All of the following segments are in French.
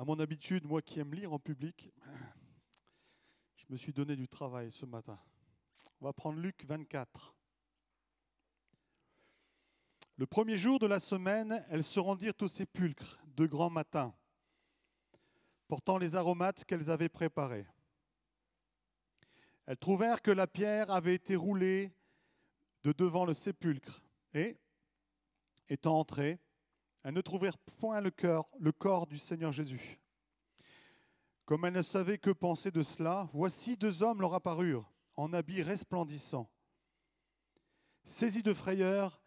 À mon habitude, moi qui aime lire en public, je me suis donné du travail ce matin. On va prendre Luc 24. Le premier jour de la semaine, elles se rendirent au sépulcre de grand matin, portant les aromates qu'elles avaient préparés. Elles trouvèrent que la pierre avait été roulée de devant le sépulcre et, étant entrées, elles ne trouvèrent point le corps du Seigneur Jésus. Comme elles ne savaient que penser de cela, voici deux hommes leur apparurent, en habits resplendissants. Saisies de frayeur,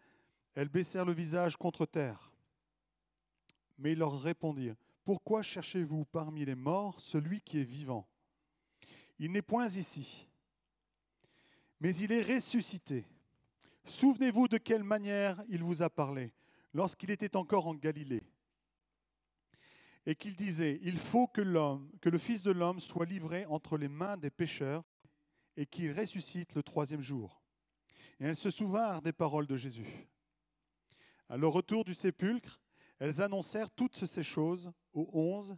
elles baissèrent le visage contre terre. Mais ils leur répondirent, « Pourquoi cherchez-vous parmi les morts celui qui est vivant? Il n'est point ici, mais il est ressuscité. Souvenez-vous de quelle manière il vous a parlé lorsqu'il était encore en Galilée. Et qu'il disait, il faut que le Fils de l'homme soit livré entre les mains des pécheurs et qu'il ressuscite le troisième jour. » Et elles se souvinrent des paroles de Jésus. À leur retour du sépulcre, elles annoncèrent toutes ces choses aux 11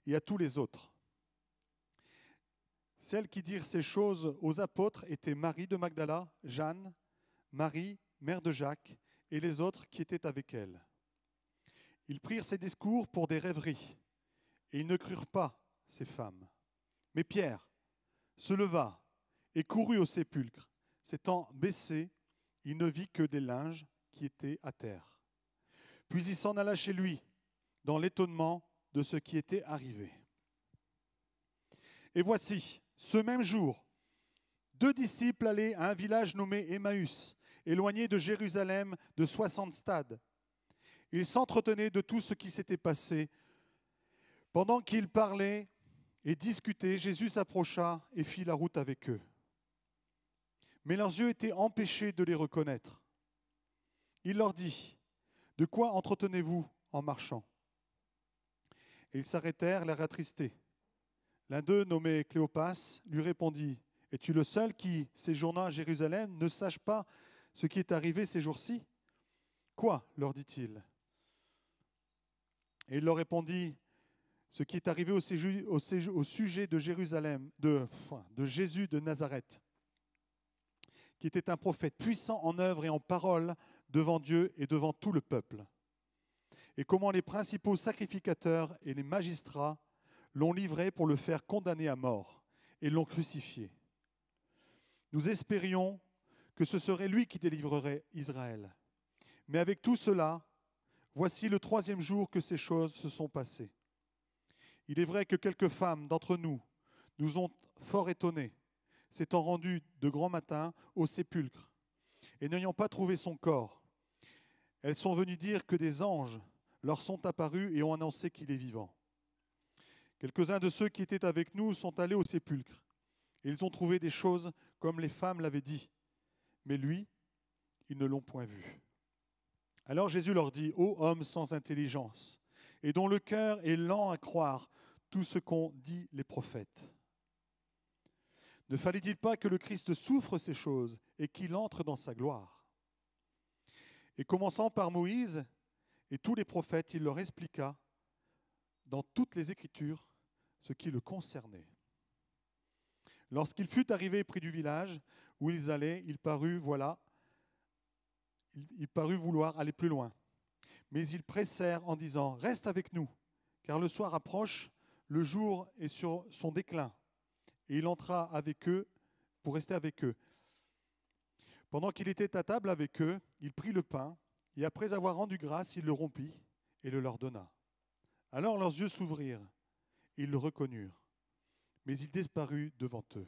et à tous les autres. Celles qui dirent ces choses aux apôtres étaient Marie de Magdala, Jeanne, Marie, mère de Jacques, et les autres qui étaient avec elle. Ils prirent ces discours pour des rêveries, et ils ne crurent pas ces femmes. Mais Pierre se leva et courut au sépulcre. S'étant baissé, il ne vit que des linges qui étaient à terre. Puis il s'en alla chez lui, dans l'étonnement de ce qui était arrivé. Et voici, ce même jour, deux disciples allaient à un village nommé Emmaüs, éloigné de Jérusalem de 60 stades. Ils s'entretenaient de tout ce qui s'était passé. Pendant qu'ils parlaient et discutaient, Jésus s'approcha et fit la route avec eux. Mais leurs yeux étaient empêchés de les reconnaître. Il leur dit, « De quoi entretenez-vous en marchant ?» Et ils s'arrêtèrent, l'air attristés. L'un d'eux, nommé Cléopas, lui répondit, « Es-tu le seul qui, séjournant à Jérusalem, ne sache pas ce qui est arrivé ces jours-ci ?» « Quoi ?» leur dit-il. Et il leur répondit, « Ce qui est arrivé au sujet de Jérusalem, de Jésus de Nazareth, qui était un prophète puissant en œuvre et en parole devant Dieu et devant tout le peuple. Et comment les principaux sacrificateurs et les magistrats l'ont livré pour le faire condamner à mort et l'ont crucifié. Nous espérions que ce serait lui qui délivrerait Israël. Mais avec tout cela, voici le troisième jour que ces choses se sont passées. Il est vrai que quelques femmes d'entre nous nous ont fort étonnés, s'étant rendues de grand matin au sépulcre, et n'ayant pas trouvé son corps. Elles sont venues dire que des anges leur sont apparus et ont annoncé qu'il est vivant. Quelques-uns de ceux qui étaient avec nous sont allés au sépulcre, et ils ont trouvé des choses comme les femmes l'avaient dit, mais lui, ils ne l'ont point vu. Alors Jésus leur dit, « Ô hommes sans intelligence, et dont le cœur est lent à croire tout ce qu'ont dit les prophètes. Ne fallait-il pas que le Christ souffre ces choses et qu'il entre dans sa gloire ?» Et commençant par Moïse et tous les prophètes, il leur expliqua dans toutes les Écritures ce qui le concernait. Lorsqu'il fut arrivé près du village où ils allaient, il parut vouloir aller plus loin. Mais ils pressèrent en disant, « Reste avec nous, car le soir approche, le jour est sur son déclin. » Et il entra avec eux pour rester avec eux. Pendant qu'il était à table avec eux, il prit le pain, et après avoir rendu grâce, il le rompit et le leur donna. Alors leurs yeux s'ouvrirent, et ils le reconnurent, mais il disparut devant eux.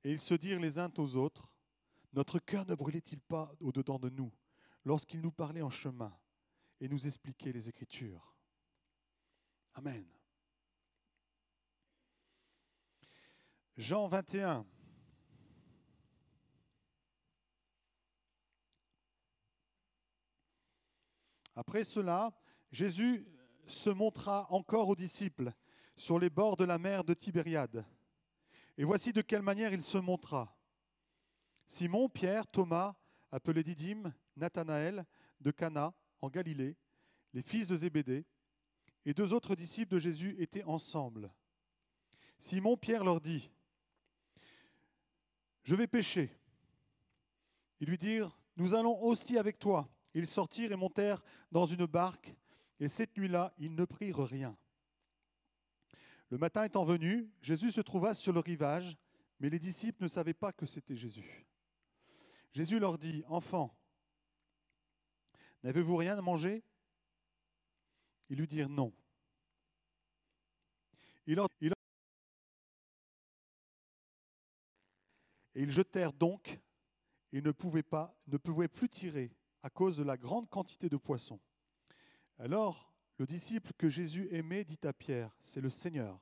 Et ils se dirent les uns aux autres, « Notre cœur ne brûlait-il pas au-dedans de nous, lorsqu'il nous parlait en chemin et nous expliquait les Écritures ?» Amen. Jean 21. Après cela, Jésus se montra encore aux disciples sur les bords de la mer de Tibériade. Et voici de quelle manière il se montra. Simon, Pierre, Thomas, appelé Didyme, Nathanaël de Cana en Galilée, les fils de Zébédée, et 2 autres disciples de Jésus étaient ensemble. Simon Pierre leur dit, « Je vais pêcher. » Ils lui dirent, « Nous allons aussi avec toi. » Ils sortirent et montèrent dans une barque, et cette nuit-là, ils ne prirent rien. Le matin étant venu, Jésus se trouva sur le rivage, mais les disciples ne savaient pas que c'était Jésus. Jésus leur dit, « Enfants, n'avez-vous rien à manger ?» Ils lui dirent non. Et ils jetèrent donc et ne pouvaient plus tirer à cause de la grande quantité de poissons. Alors, le disciple que Jésus aimait dit à Pierre, « C'est le Seigneur. »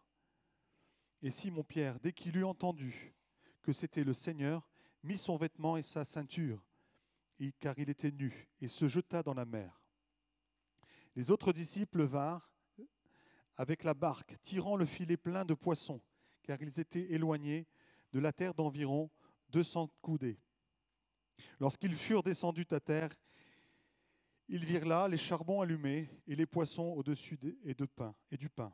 Et Simon Pierre, dès qu'il eut entendu que c'était le Seigneur, mit son vêtement et sa ceinture, car il était nu, et se jeta dans la mer. Les autres disciples vinrent avec la barque, tirant le filet plein de poissons, car ils étaient éloignés de la terre d'environ 200 coudées. Lorsqu'ils furent descendus à terre, ils virent là les charbons allumés et les poissons au-dessus et du pain.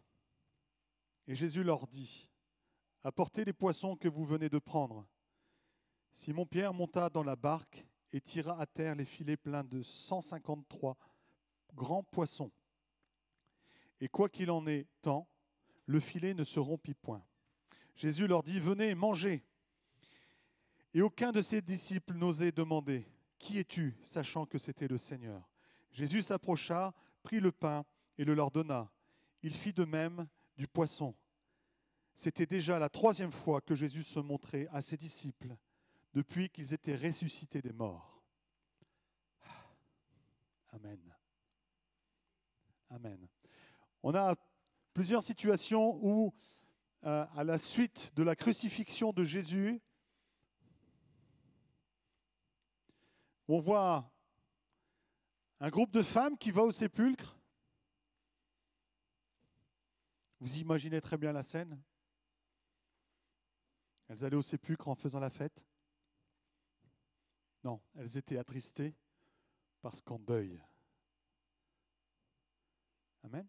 Et Jésus leur dit, « Apportez les poissons que vous venez de prendre. » Simon Pierre monta dans la barque et tira à terre les filets pleins de 153 grands poissons. Et quoi qu'il en ait tant, le filet ne se rompit point. Jésus leur dit, « Venez, mangez. » Et aucun de ses disciples n'osait demander, « Qui es-tu ?» sachant que c'était le Seigneur. Jésus s'approcha, prit le pain et le leur donna. Il fit de même du poisson. C'était déjà la 3e fois que Jésus se montrait à ses disciples depuis qu'ils étaient ressuscités des morts. Amen. Amen. On a plusieurs situations où, à la suite de la crucifixion de Jésus, on voit un groupe de femmes qui va au sépulcre. Vous imaginez très bien la scène. Elles allaient au sépulcre en faisant la fête. Non, elles étaient attristées parce qu'en deuil. Amen.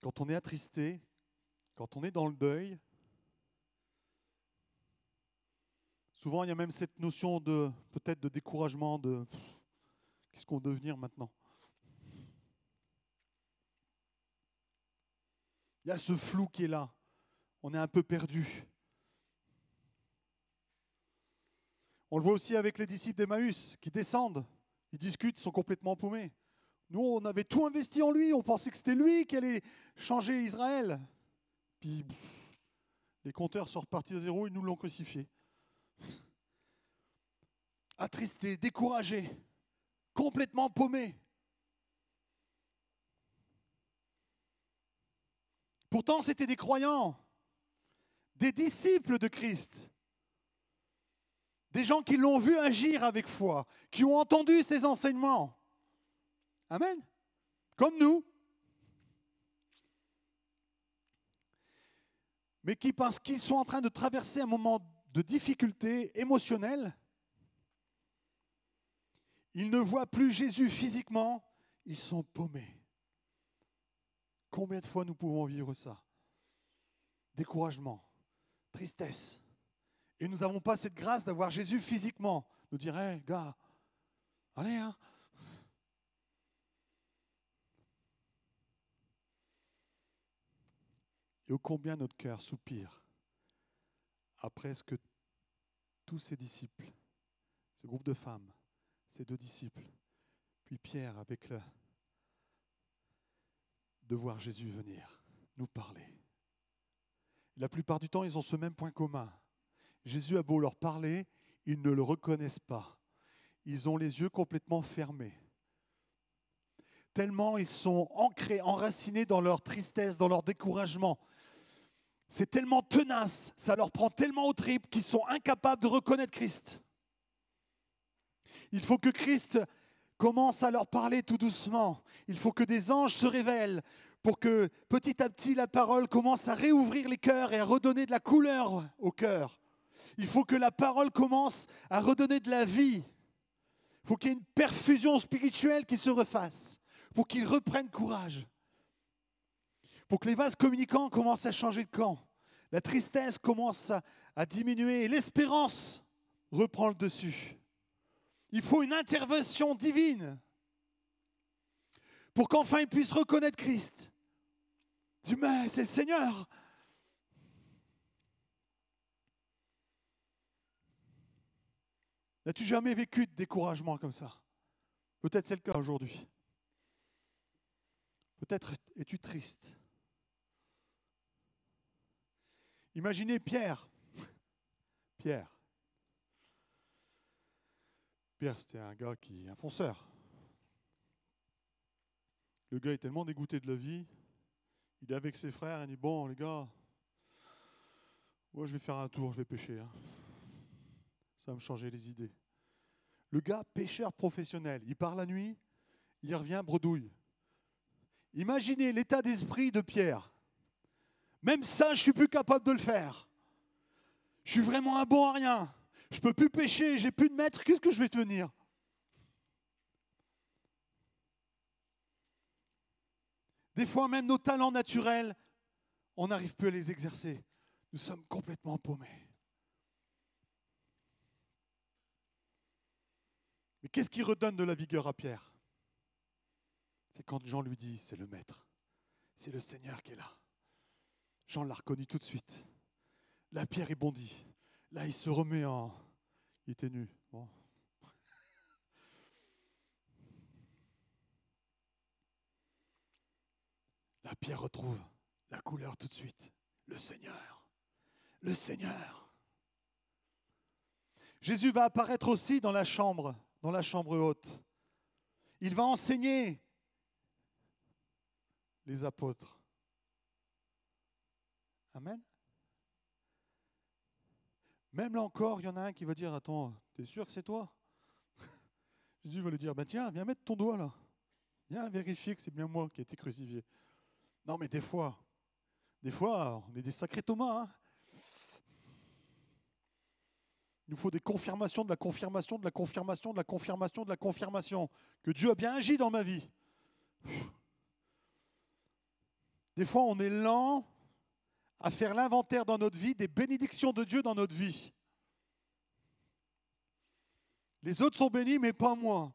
Quand on est attristé, quand on est dans le deuil, souvent il y a même cette notion de peut-être de découragement, de qu'est-ce qu'on va devenir maintenant ? Il y a ce flou qui est là. On est un peu perdu. On le voit aussi avec les disciples d'Emmaüs qui descendent. Ils discutent, ils sont complètement paumés. Nous, on avait tout investi en lui. On pensait que c'était lui qui allait changer Israël. Puis, les compteurs sont repartis à zéro. Ils nous l'ont crucifié. Attristés, découragés, complètement paumés. Pourtant, c'était des croyants, des disciples de Christ, des gens qui l'ont vu agir avec foi, qui ont entendu ses enseignements. Amen. Comme nous. Mais qui, parce qu'ils sont en train de traverser un moment de difficulté émotionnelle, ils ne voient plus Jésus physiquement, ils sont paumés. Combien de fois nous pouvons vivre ça ? Découragement, tristesse. Et nous n'avons pas cette grâce d'avoir Jésus physiquement. Nous dire, hey, gars, allez, hein. Et ô combien notre cœur soupire après ce que tous ces disciples, ce groupe de femmes, ces 2 disciples, puis Pierre avec de voir Jésus venir nous parler. La plupart du temps, ils ont ce même point commun. Jésus a beau leur parler, ils ne le reconnaissent pas. Ils ont les yeux complètement fermés. Tellement ils sont ancrés, enracinés dans leur tristesse, dans leur découragement. C'est tellement tenace, ça leur prend tellement aux tripes qu'ils sont incapables de reconnaître Christ. Il faut que Christ commence à leur parler tout doucement. Il faut que des anges se révèlent pour que petit à petit la parole commence à réouvrir les cœurs et à redonner de la couleur au cœur. Il faut que la parole commence à redonner de la vie. Il faut qu'il y ait une perfusion spirituelle qui se refasse pour qu'ils reprennent courage, pour que les vases communicants commencent à changer de camp, la tristesse commence à diminuer et l'espérance reprend le dessus. Il faut une intervention divine pour qu'enfin ils puissent reconnaître Christ. Dis, mais c'est le Seigneur. N'as-tu jamais vécu de découragement comme ça? Peut-être c'est le cas aujourd'hui. Peut-être es-tu triste. Imaginez Pierre. Pierre, c'était un gars un fonceur. Le gars est tellement dégoûté de la vie, il est avec ses frères, il dit, bon les gars, moi je vais faire un tour, je vais pêcher. Ça va me changer les idées. Le gars, pêcheur professionnel, il part la nuit, il revient bredouille. Imaginez l'état d'esprit de Pierre. Même ça, je ne suis plus capable de le faire. Je suis vraiment un bon à rien. Je ne peux plus pêcher, j'ai plus de maître, qu'est-ce que je vais devenir? Des fois, même nos talents naturels, on n'arrive plus à les exercer. Nous sommes complètement paumés. Mais qu'est-ce qui redonne de la vigueur à Pierre? C'est quand Jean lui dit, c'est le Maître, c'est le Seigneur qui est là. Jean l'a reconnu tout de suite. Là, Pierre est bondi. Là, il se remet en... Il était nu. Bon. Là, Pierre retrouve la couleur tout de suite. Le Seigneur. Le Seigneur. Jésus va apparaître aussi dans la chambre haute. Il va enseigner les apôtres. Amen. Même là encore, il y en a un qui va dire, attends, t'es sûr que c'est toi? Jésus va lui dire, tiens, viens mettre ton doigt là. Viens vérifier que c'est bien moi qui ai été crucifié. Non, mais des fois, on est des sacrés Thomas. Hein. Il nous faut des confirmations de la confirmation, de la confirmation, de la confirmation, de la confirmation. Que Dieu a bien agi dans ma vie. Des fois, on est lent à faire l'inventaire dans notre vie des bénédictions de Dieu dans notre vie. Les autres sont bénis, mais pas moi.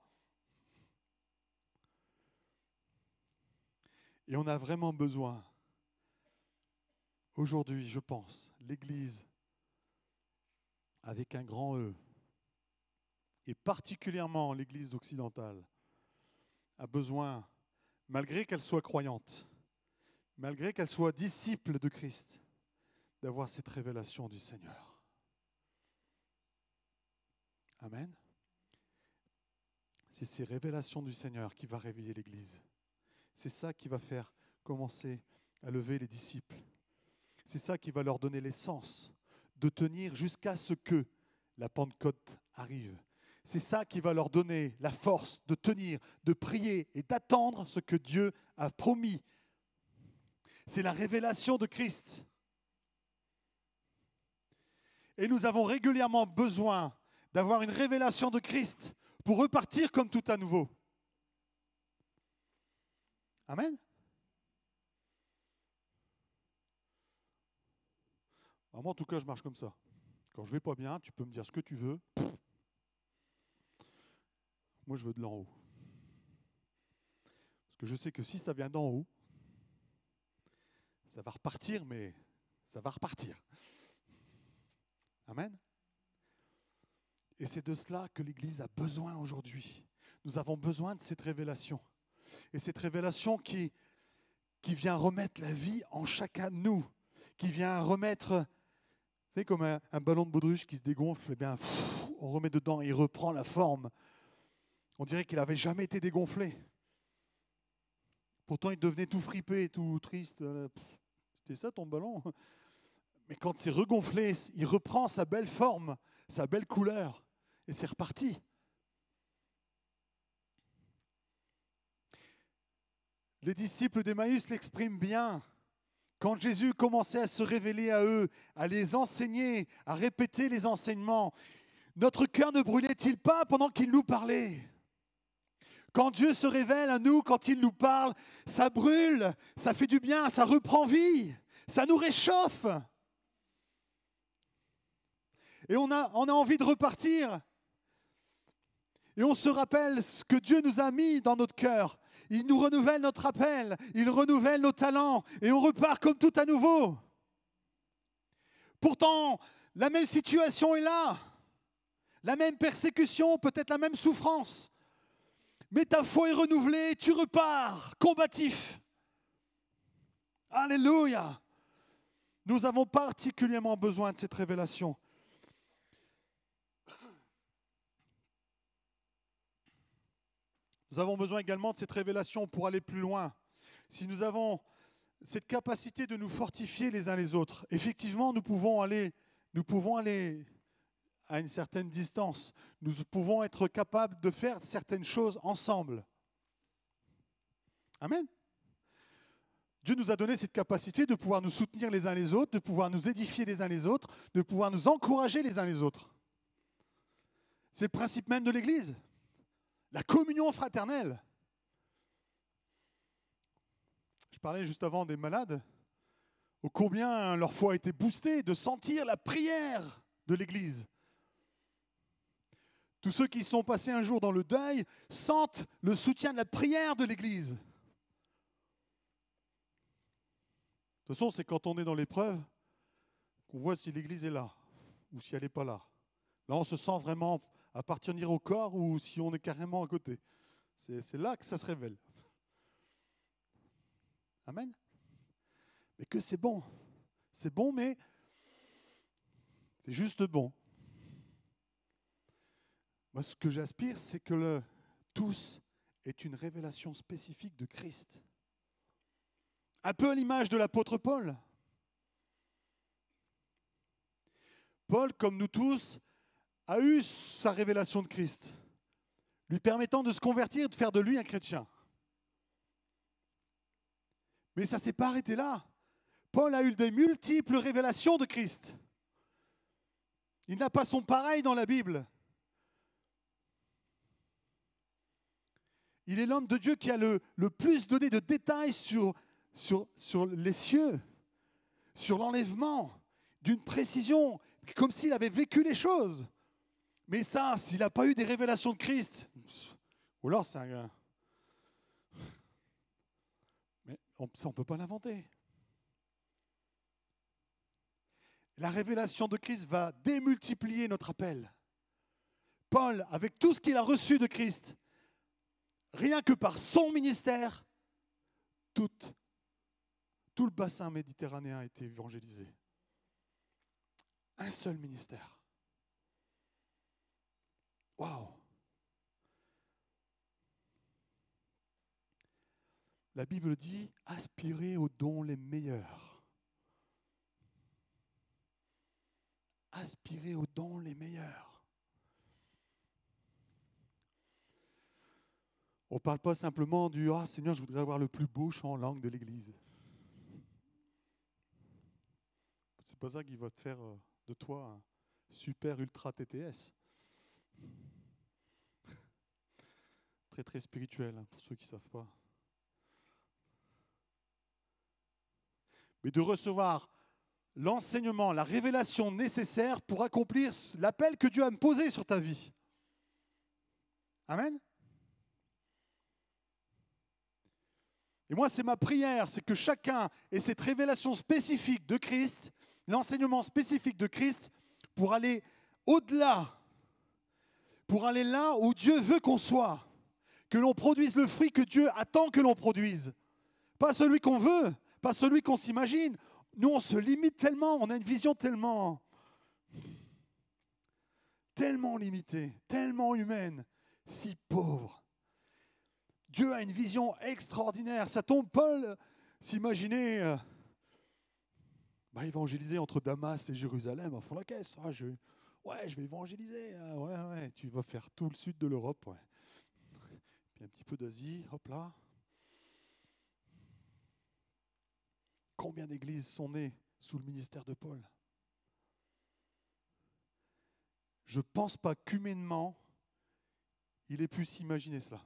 Et on a vraiment besoin, aujourd'hui, je pense, l'Église, avec un grand E, et particulièrement l'Église occidentale, a besoin, malgré qu'elle soit croyante, malgré qu'elle soit disciple de Christ, d'avoir cette révélation du Seigneur. Amen. C'est ces révélations du Seigneur qui va réveiller l'Église. C'est ça qui va faire commencer à lever les disciples. C'est ça qui va leur donner l'essence de tenir jusqu'à ce que la Pentecôte arrive. C'est ça qui va leur donner la force de tenir, de prier et d'attendre ce que Dieu a promis. C'est la révélation de Christ. Et nous avons régulièrement besoin d'avoir une révélation de Christ pour repartir comme tout à nouveau. Amen. Alors moi, en tout cas, je marche comme ça. Quand je ne vais pas bien, tu peux me dire ce que tu veux. Moi, je veux de l'en haut. Parce que je sais que si ça vient d'en haut, ça va repartir, mais ça va repartir. Amen. Et c'est de cela que l'Église a besoin aujourd'hui. Nous avons besoin de cette révélation. Et cette révélation qui vient remettre la vie en chacun de nous, qui vient remettre, vous savez, comme un ballon de baudruche qui se dégonfle, eh bien, on remet dedans et il reprend la forme. On dirait qu'il n'avait jamais été dégonflé. Pourtant, il devenait tout fripé, tout triste. C'était ça ton ballon? Mais quand c'est regonflé, il reprend sa belle forme, sa belle couleur, et c'est reparti. Les disciples d'Emmaüs l'expriment bien. Quand Jésus commençait à se révéler à eux, à les enseigner, à répéter les enseignements, notre cœur ne brûlait-il pas pendant qu'il nous parlait? Quand Dieu se révèle à nous, quand il nous parle, ça brûle, ça fait du bien, ça reprend vie, ça nous réchauffe. Et on a envie de repartir. Et on se rappelle ce que Dieu nous a mis dans notre cœur. Il nous renouvelle notre appel, il renouvelle nos talents, et on repart comme tout à nouveau. Pourtant, la même situation est là, la même persécution, peut-être la même souffrance. Mais ta foi est renouvelée, tu repars, combatif. Alléluia! Nous avons particulièrement besoin de cette révélation. Nous avons besoin également de cette révélation pour aller plus loin. Si nous avons cette capacité de nous fortifier les uns les autres, effectivement, nous pouvons aller à une certaine distance. Nous pouvons être capables de faire certaines choses ensemble. Amen. Dieu nous a donné cette capacité de pouvoir nous soutenir les uns les autres, de pouvoir nous édifier les uns les autres, de pouvoir nous encourager les uns les autres. C'est le principe même de l'Église. La communion fraternelle. Je parlais juste avant des malades, ô combien leur foi a été boostée de sentir la prière de l'Église. Tous ceux qui sont passés un jour dans le deuil sentent le soutien de la prière de l'Église. De toute façon, c'est quand on est dans l'épreuve qu'on voit si l'Église est là ou si elle n'est pas là. Là, on se sent vraiment appartenir au corps ou si on est carrément à côté. C'est là que ça se révèle. Amen. Mais que c'est bon. C'est bon, mais c'est juste bon. Moi, ce que j'aspire, c'est que tous est une révélation spécifique de Christ. Un peu à l'image de l'apôtre Paul. Paul, comme nous tous, a eu sa révélation de Christ, lui permettant de se convertir, de faire de lui un chrétien. Mais ça ne s'est pas arrêté là. Paul a eu des multiples révélations de Christ. Il n'a pas son pareil dans la Bible. Il est l'homme de Dieu qui a le plus donné de détails sur les cieux, sur l'enlèvement, d'une précision, comme s'il avait vécu les choses. Mais ça, s'il n'a pas eu des révélations de Christ, ou alors c'est un... Mais ça, on ne peut pas l'inventer. La révélation de Christ va démultiplier notre appel. Paul, avec tout ce qu'il a reçu de Christ, rien que par son ministère, tout le bassin méditerranéen a été évangélisé. Un seul ministère. Waouh! La Bible dit « aspirez aux dons les meilleurs ». Aspirez aux dons les meilleurs. On ne parle pas simplement du « Ah Seigneur, je voudrais avoir le plus beau chant en langue de l'Église ». C'est pas ça qui va te faire de toi un super ultra TTS. Très très spirituel, hein, pour ceux qui ne savent pas. Mais de recevoir l'enseignement, la révélation nécessaire pour accomplir l'appel que Dieu a posé sur ta vie. Amen. Et moi, c'est ma prière, c'est que chacun ait cette révélation spécifique de Christ, l'enseignement spécifique de Christ, pour aller au-delà, pour aller là où Dieu veut qu'on soit, que l'on produise le fruit que Dieu attend que l'on produise. Pas celui qu'on veut, pas celui qu'on s'imagine. Nous, on se limite tellement, on a une vision tellement limitée, tellement humaine, si pauvre. Dieu a une vision extraordinaire. Ça tombe, Paul s'imaginait évangéliser entre Damas et Jérusalem à fond la caisse. Ah, je vais évangéliser. Ah, ouais, tu vas faire tout le sud de l'Europe. Ouais. Puis un petit peu d'Asie, hop là. Combien d'églises sont nées sous le ministère de Paul? Je ne pense pas qu'humainement, il ait pu s'imaginer cela.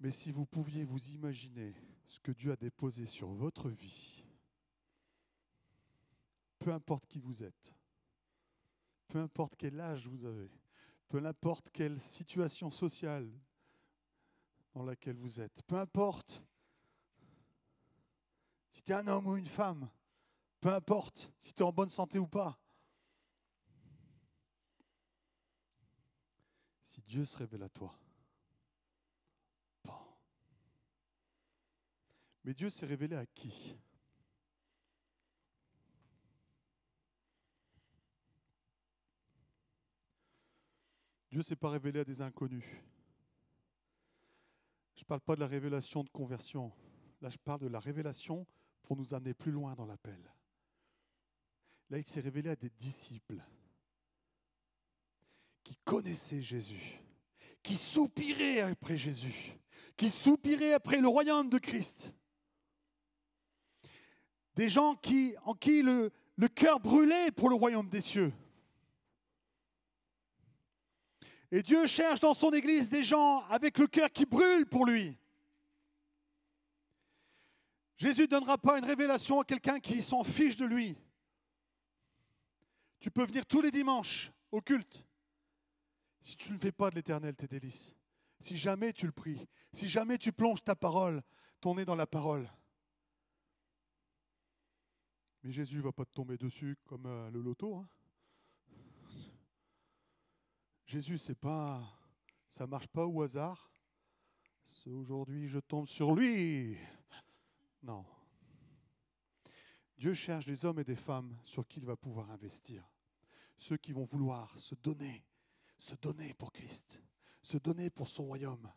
Mais si vous pouviez vous imaginer ce que Dieu a déposé sur votre vie, peu importe qui vous êtes, peu importe quel âge vous avez, peu importe quelle situation sociale dans laquelle vous êtes, peu importe si tu es un homme ou une femme, peu importe si tu es en bonne santé ou pas, si Dieu se révèle à toi, bon. Mais Dieu s'est révélé à qui? Dieu ne s'est pas révélé à des inconnus. Je ne parle pas de la révélation de conversion. Là, je parle de la révélation pour nous amener plus loin dans l'appel. Là, il s'est révélé à des disciples qui connaissaient Jésus, qui soupiraient après Jésus, qui soupiraient après le royaume de Christ. Des gens en qui le cœur brûlait pour le royaume des cieux. Et Dieu cherche dans son Église des gens avec le cœur qui brûle pour lui. Jésus ne donnera pas une révélation à quelqu'un qui s'en fiche de lui. Tu peux venir tous les dimanches au culte. Si tu ne fais pas de l'Éternel tes délices, si jamais tu le pries, si jamais tu plonges ta parole, ton nez dans la parole, mais Jésus ne va pas te tomber dessus comme le loto. Hein. Jésus, ça ne marche pas au hasard. Aujourd'hui, je tombe sur lui. Non. Dieu cherche des hommes et des femmes sur qui il va pouvoir investir. Ceux qui vont vouloir se donner pour Christ, se donner pour son royaume.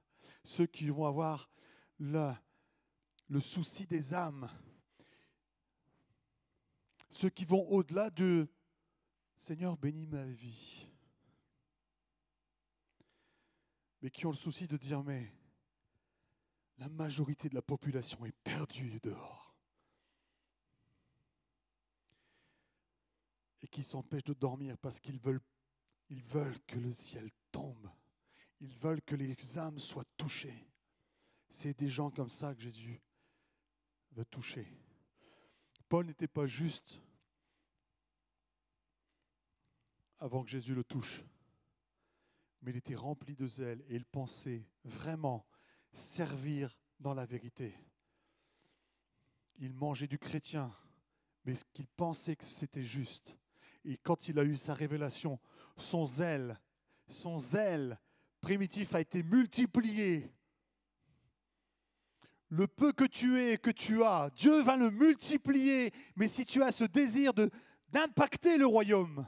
Ceux qui vont avoir le souci des âmes. Ceux qui vont au-delà de « Seigneur, bénis ma vie ». Mais qui ont le souci de dire « Mais la majorité de la population est perdue dehors ». Et qui s'empêchent de dormir parce qu'ils veulent que le ciel tombe. Ils veulent que les âmes soient touchées. C'est des gens comme ça que Jésus veut toucher. Paul n'était pas juste avant que Jésus le touche, mais il était rempli de zèle et il pensait vraiment servir dans la vérité. Il mangeait du chrétien, mais ce qu'il pensait que c'était juste. Et quand il a eu sa révélation, son zèle primitif a été multiplié. Le peu que tu es et que tu as, Dieu va le multiplier. Mais si tu as ce désir d'impacter le royaume,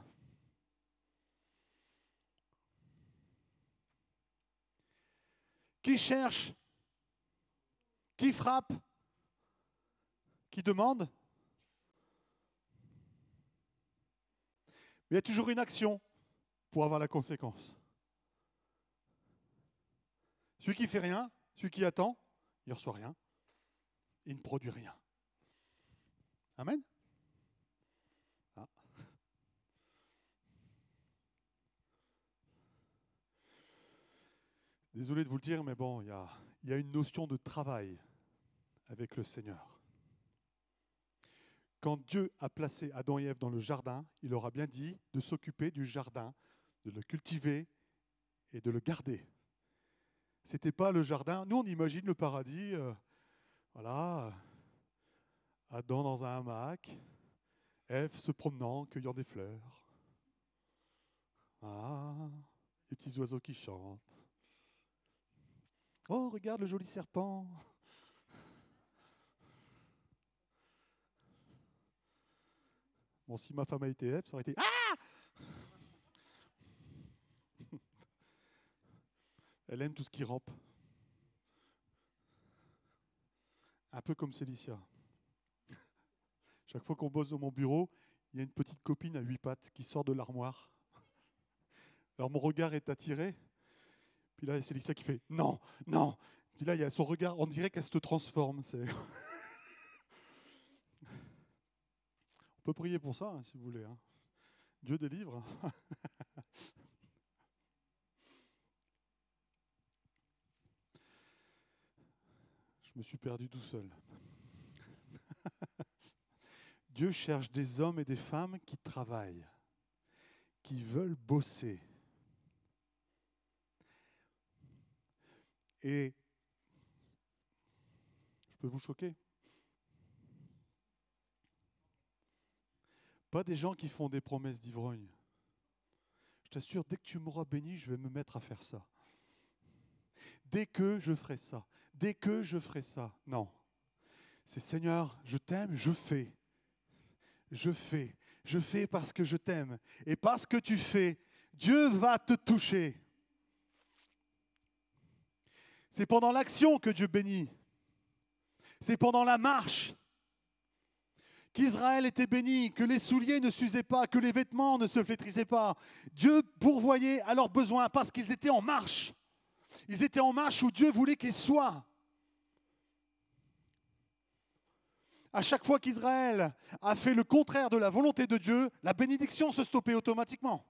qui cherche, qui frappe, qui demande, mais il y a toujours une action pour avoir la conséquence. Celui qui ne fait rien, celui qui attend, il ne reçoit rien. Il ne produit rien. Amen. Ah. Désolé de vous le dire, mais bon, il y a une notion de travail avec le Seigneur. Quand Dieu a placé Adam et Ève dans le jardin, il leur a bien dit de s'occuper du jardin, de le cultiver et de le garder. Ce n'était pas le jardin. Nous, on imagine le paradis, voilà, Adam dans un hamac, Ève se promenant, cueillant des fleurs. Ah, les petits oiseaux qui chantent. Oh, regarde le joli serpent. Bon, si ma femme a été Ève, ça aurait été « Ah !» Elle aime tout ce qui rampe. Un peu comme Célicia. Chaque fois qu'on bosse dans mon bureau, il y a une petite copine à 8 pattes qui sort de l'armoire. Alors mon regard est attiré. Puis là, il y a Célicia qui fait « Non, non !» Puis là, il y a son regard, on dirait qu'elle se transforme. On peut prier pour ça, hein, si vous voulez. Hein. Dieu délivre. Je me suis perdu tout seul. Dieu cherche des hommes et des femmes qui travaillent, qui veulent bosser. Et je peux vous choquer? Pas des gens qui font des promesses d'ivrogne. Je t'assure, dès que tu m'auras béni, je vais me mettre à faire ça. Dès que je ferai ça. Dès que je ferai ça. Non. C'est Seigneur, je t'aime, je fais. Je fais. Je fais parce que je t'aime. Et parce que tu fais, Dieu va te toucher. C'est pendant l'action que Dieu bénit. C'est pendant la marche qu'Israël était béni, que les souliers ne s'usaient pas, que les vêtements ne se flétrissaient pas. Dieu pourvoyait à leurs besoins parce qu'ils étaient en marche. Ils étaient en marche où Dieu voulait qu'ils soient. À chaque fois qu'Israël a fait le contraire de la volonté de Dieu, la bénédiction se stoppait automatiquement.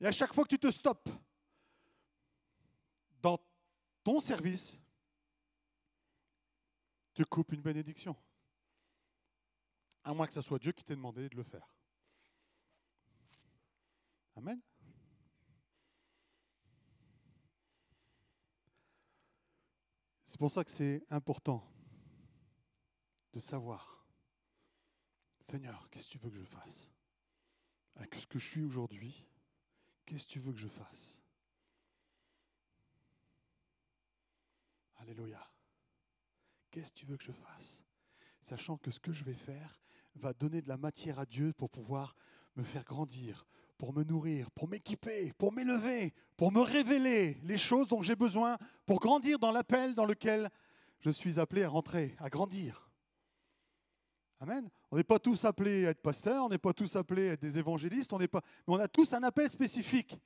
Et à chaque fois que tu te stoppes dans ton service, tu coupes une bénédiction. À moins que ce soit Dieu qui t'ait demandé de le faire. Amen. C'est pour ça que c'est important de savoir, Seigneur, qu'est-ce que tu veux que je fasse? Avec ce que je suis aujourd'hui, qu'est-ce que tu veux que je fasse? Alléluia. Qu'est-ce que tu veux que je fasse? Sachant que ce que je vais faire va donner de la matière à Dieu pour pouvoir me faire grandir, pour me nourrir, pour m'équiper, pour m'élever, pour me révéler les choses dont j'ai besoin, pour grandir dans l'appel dans lequel je suis appelé à rentrer, à grandir. Amen. On n'est pas tous appelés à être pasteurs, on n'est pas tous appelés à être des évangélistes, mais on a tous un appel spécifique.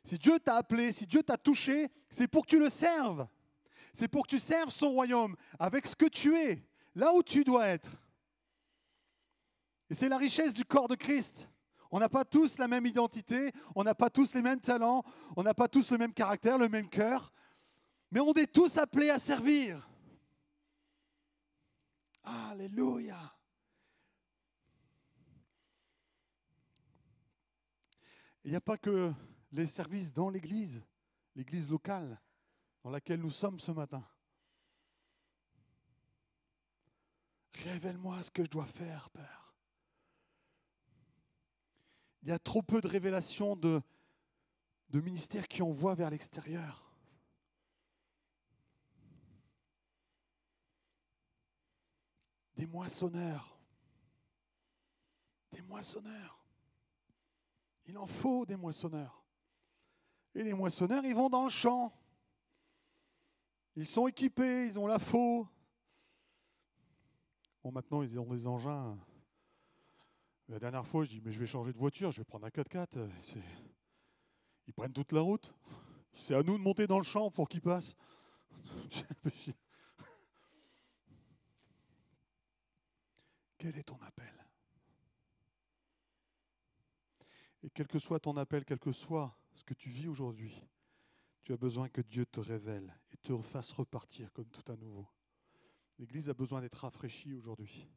Si Dieu t'a appelé, si Dieu t'a touché, c'est pour que tu le serves. C'est pour que tu serves son royaume avec ce que tu es, là où tu dois être. Et c'est la richesse du corps de Christ. On n'a pas tous la même identité, on n'a pas tous les mêmes talents, on n'a pas tous le même caractère, le même cœur, mais on est tous appelés à servir. Alléluia. Il n'y a pas que les services dans l'église locale dans laquelle nous sommes ce matin. Révèle-moi ce que je dois faire, Père. Il y a trop peu de révélations de ministères qui envoient vers l'extérieur. Des moissonneurs. Des moissonneurs. Il en faut des moissonneurs. Et les moissonneurs, ils vont dans le champ. Ils sont équipés, ils ont la faux. Bon, maintenant, ils ont des engins. La dernière fois, je dis, mais je vais changer de voiture, je vais prendre un 4x4. Ils prennent toute la route. C'est à nous de monter dans le champ pour qu'ils passent. Quel est ton appel? Et quel que soit ton appel, quel que soit ce que tu vis aujourd'hui, tu as besoin que Dieu te révèle et te fasse repartir comme tout à nouveau. L'Église a besoin d'être rafraîchie aujourd'hui.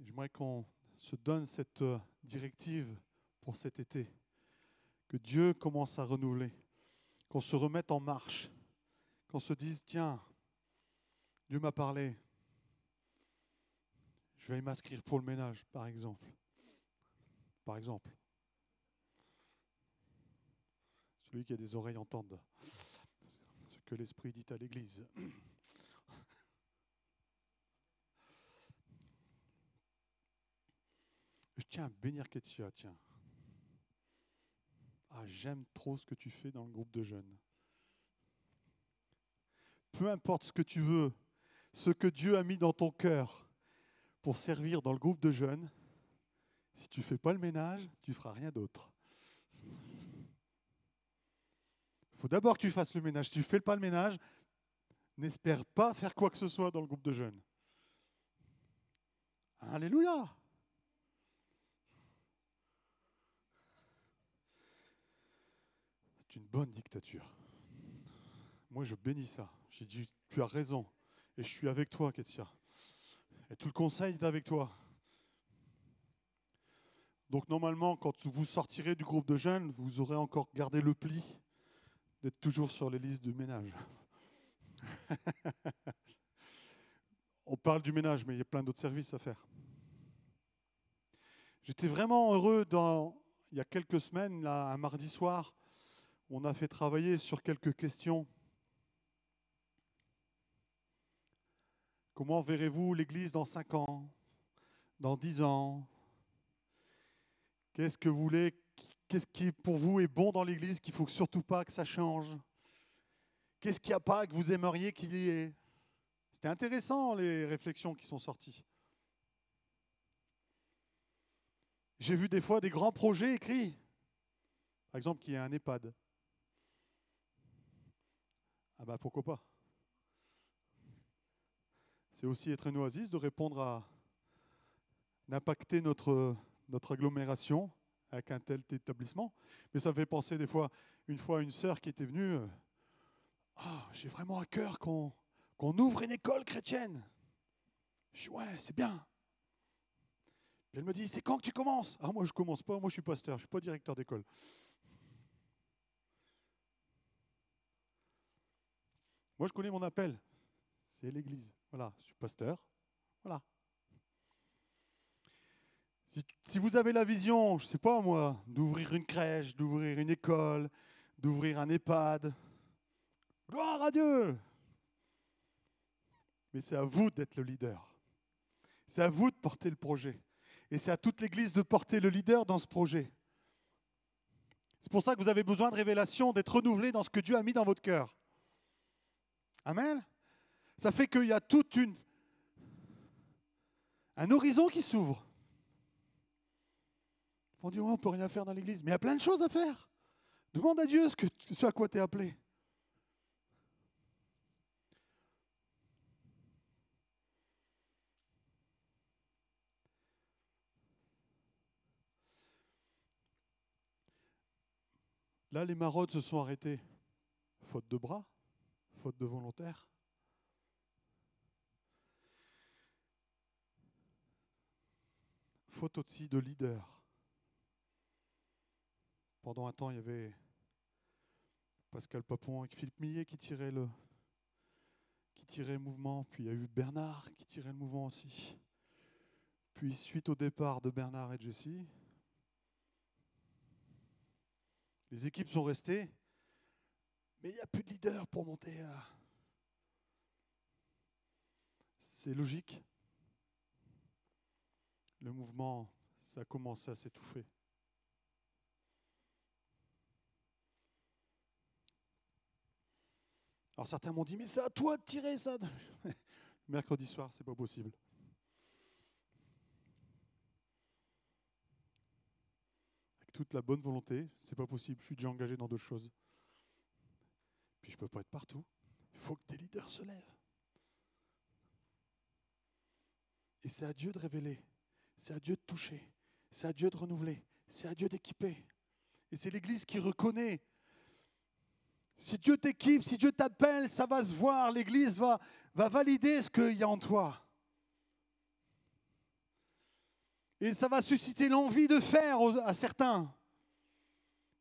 J'aimerais qu'on se donne cette directive pour cet été, que Dieu commence à renouveler, qu'on se remette en marche, qu'on se dise, tiens, Dieu m'a parlé, je vais m'inscrire pour le ménage, par exemple. Par exemple. Celui qui a des oreilles entende ce que l'Esprit dit à l'Église. Je tiens à bénir Ketsia, tiens. Ah, j'aime trop ce que tu fais dans le groupe de jeunes. Peu importe ce que tu veux, ce que Dieu a mis dans ton cœur pour servir dans le groupe de jeunes, si tu ne fais pas le ménage, tu ne feras rien d'autre. Il faut d'abord que tu fasses le ménage. Si tu ne fais pas le ménage, n'espère pas faire quoi que ce soit dans le groupe de jeunes. Alléluia! C'est une bonne dictature. Moi, je bénis ça. J'ai dit, tu as raison. Et je suis avec toi, Ketsia. Et tout le conseil est avec toi. Donc normalement, quand vous sortirez du groupe de jeunes, vous aurez encore gardé le pli d'être toujours sur les listes du ménage. On parle du ménage, mais il y a plein d'autres services à faire. J'étais vraiment heureux il y a quelques semaines, là, un mardi soir, où on a fait travailler sur quelques questions. Comment verrez-vous l'Église dans 5 ans, dans 10 ans? Qu'est-ce que vous voulez? Qu'est-ce qui pour vous est bon dans l'Église qu'il ne faut surtout pas que ça change? Qu'est-ce qu'il n'y a pas que vous aimeriez qu'il y ait? C'était intéressant les réflexions qui sont sorties. J'ai vu des fois des grands projets écrits. Par exemple, qu'il y ait un EHPAD. Ah ben pourquoi pas? C'est aussi être une oasis de répondre d'impacter notre agglomération avec un tel établissement. Mais ça me fait penser des fois, une fois une sœur qui était venue, j'ai vraiment à cœur qu'on ouvre une école chrétienne. Je dis, ouais, c'est bien. Et elle me dit, c'est quand que tu commences? Ah, moi je commence pas, moi je suis pasteur, je ne suis pas directeur d'école. Moi je connais mon appel, c'est l'église. Voilà, je suis pasteur. Voilà. Si vous avez la vision, je ne sais pas moi, d'ouvrir une crèche, d'ouvrir une école, d'ouvrir un EHPAD, gloire à Dieu! Mais c'est à vous d'être le leader. C'est à vous de porter le projet. Et c'est à toute l'Église de porter le leader dans ce projet. C'est pour ça que vous avez besoin de révélation, d'être renouvelé dans ce que Dieu a mis dans votre cœur. Amen. Ça fait qu'il y a un horizon qui s'ouvre. On dit, on ne peut rien faire dans l'Église. Mais il y a plein de choses à faire. Demande à Dieu ce à quoi tu es appelé. Là, les maraudes se sont arrêtées. Faute de bras, faute de volontaires. Faute aussi de leaders. Pendant un temps, il y avait Pascal Papon et Philippe Millet qui tiraient le mouvement. Puis il y a eu Bernard qui tirait le mouvement aussi. Puis suite au départ de Bernard et Jessie, les équipes sont restées, mais il n'y a plus de leader pour monter. C'est logique. Le mouvement, ça a commencé à s'étouffer. Alors certains m'ont dit, mais c'est à toi de tirer ça. Mercredi soir, c'est pas possible. Avec toute la bonne volonté, c'est pas possible. Je suis déjà engagé dans d'autres choses. Puis je peux pas être partout. Il faut que des leaders se lèvent. Et c'est à Dieu de révéler. C'est à Dieu de toucher. C'est à Dieu de renouveler. C'est à Dieu d'équiper. Et c'est l'Église qui reconnaît. Si Dieu t'équipe, si Dieu t'appelle, ça va se voir. L'Église va valider ce qu'il y a en toi. Et ça va susciter l'envie de faire à certains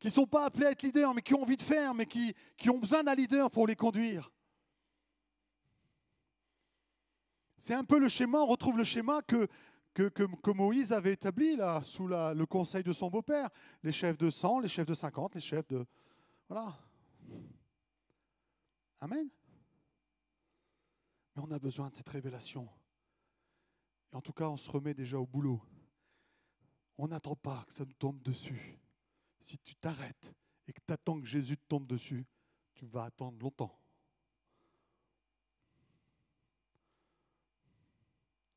qui ne sont pas appelés à être leaders, mais qui ont envie de faire, mais qui ont besoin d'un leader pour les conduire. C'est un peu le schéma, on retrouve le schéma que Moïse avait établi là, sous le conseil de son beau-père. Les chefs de 100, les chefs de 50, les chefs de... Voilà. Amen. Mais on a besoin de cette révélation. Et en tout cas, on se remet déjà au boulot. On n'attend pas que ça nous tombe dessus. Si tu t'arrêtes et que tu attends que Jésus te tombe dessus, tu vas attendre longtemps.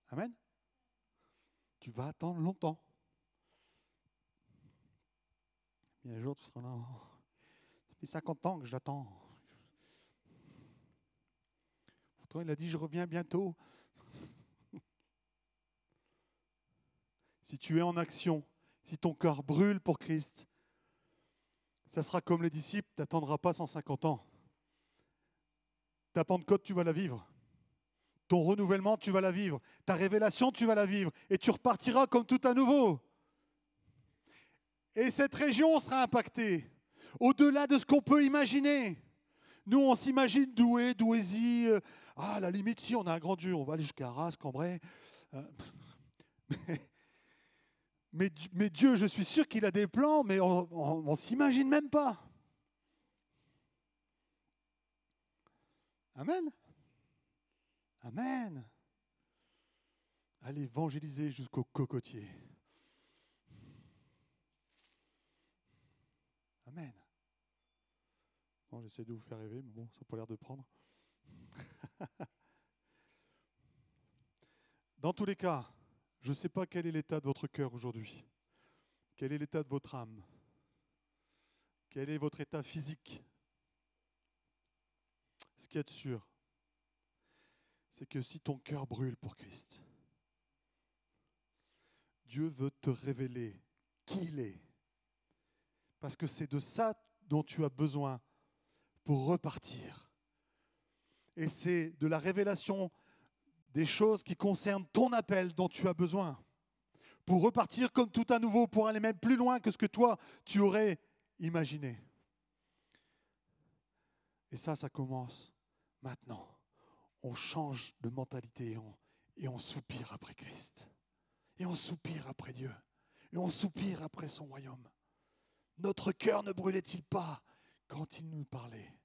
Amen. Tu vas attendre longtemps. Et un jour, tu seras là. Ça fait 50 ans que j'attends. Pourtant, il a dit, je reviens bientôt. Si tu es en action, si ton cœur brûle pour Christ, ça sera comme les disciples, tu n'attendras pas 150 ans. Ta Pentecôte, tu vas la vivre. Ton renouvellement, tu vas la vivre. Ta révélation, tu vas la vivre. Et tu repartiras comme tout à nouveau. Et cette région sera impactée. Au-delà de ce qu'on peut imaginer. Nous, on s'imagine Douai, Douaisis. À la limite, si on a un grand Dieu, on va aller jusqu'à Arras, Cambrai. Mais Dieu, je suis sûr qu'il a des plans, mais on ne s'imagine même pas. Amen. Amen. Allez évangéliser jusqu'au cocotier. Amen. Bon, j'essaie de vous faire rêver, mais bon, ça n'a pas l'air de prendre. Dans tous les cas, je ne sais pas quel est l'état de votre cœur aujourd'hui. Quel est l'état de votre âme? Quel est votre état physique? Ce qu'il y a de sûr, c'est que si ton cœur brûle pour Christ, Dieu veut te révéler qui il est. Parce que c'est de ça dont tu as besoin pour repartir. Et c'est de la révélation des choses qui concernent ton appel dont tu as besoin. Pour repartir comme tout à nouveau, pour aller même plus loin que ce que toi, tu aurais imaginé. Et ça commence maintenant. On change de mentalité et on soupire après Christ. Et on soupire après Dieu. Et on soupire après son royaume. Notre cœur ne brûlait-il pas quand il nous parlait?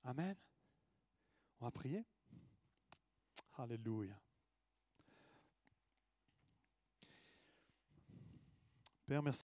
Amen. On va prier. Alléluia. Père, merci.